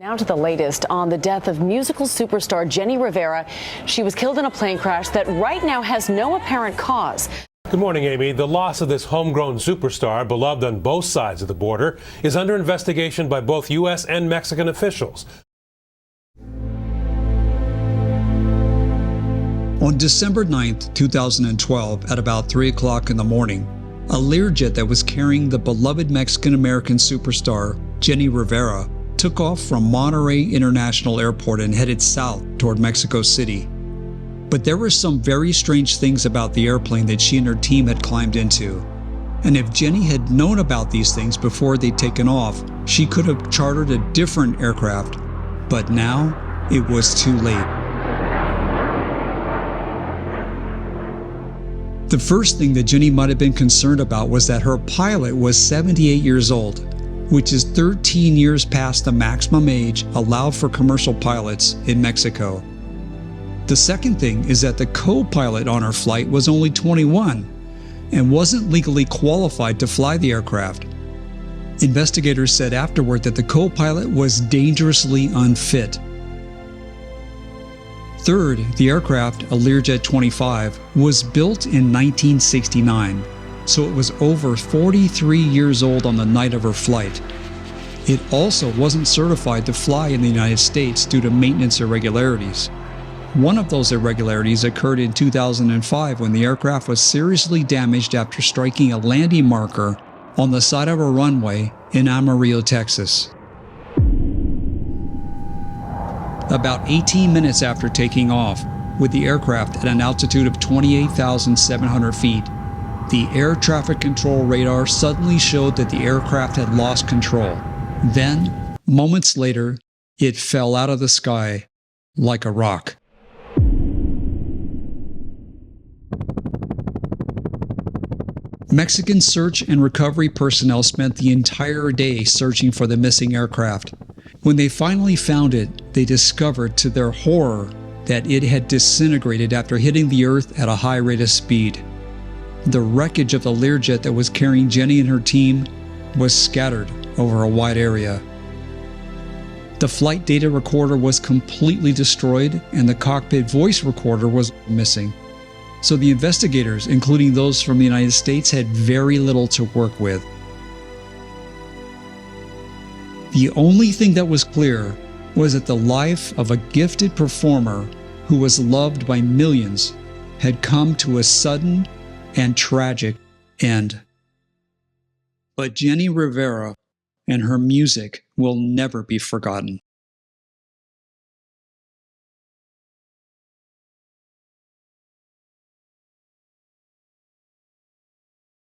Now to the latest on the death of musical superstar Jenni Rivera. She was killed in a plane crash that right now has no apparent cause. Good morning, Amy. The loss of this homegrown superstar, beloved on both sides of the border, is under investigation by both U.S. and Mexican officials. On December 9th, 2012, at about 3 o'clock in the morning, a Learjet that was carrying the beloved Mexican-American superstar Jenni Rivera took off from Monterrey International Airport and headed south toward Mexico City. But there were some very strange things about the airplane that she and her team had climbed into. And if Jenni had known about these things before they'd taken off, she could have chartered a different aircraft. But now, it was too late. The first thing that Jenni might have been concerned about was that her pilot was 78 years old, which is 13 years past the maximum age allowed for commercial pilots in Mexico. The second thing is that the co-pilot on her flight was only 21 and wasn't legally qualified to fly the aircraft. Investigators said afterward that the co-pilot was dangerously unfit. Third, the aircraft, a Learjet 25, was built in 1969, so it was over 43 years old on the night of her flight. It also wasn't certified to fly in the United States due to maintenance irregularities. One of those irregularities occurred in 2005 when the aircraft was seriously damaged after striking a landing marker on the side of a runway in Amarillo, Texas. About 18 minutes after taking off, with the aircraft at an altitude of 28,700 feet, the air traffic control radar suddenly showed that the aircraft had lost control. Then, moments later, it fell out of the sky like a rock. Mexican search and recovery personnel spent the entire day searching for the missing aircraft. When they finally found it, they discovered to their horror that it had disintegrated after hitting the earth at a high rate of speed. The wreckage of the Learjet that was carrying Jenni and her team was scattered over a wide area. The flight data recorder was completely destroyed and the cockpit voice recorder was missing. So the investigators, including those from the United States, had very little to work with. The only thing that was clear was that the life of a gifted performer who was loved by millions had come to a sudden and tragic end. But Jenni Rivera and her music will never be forgotten.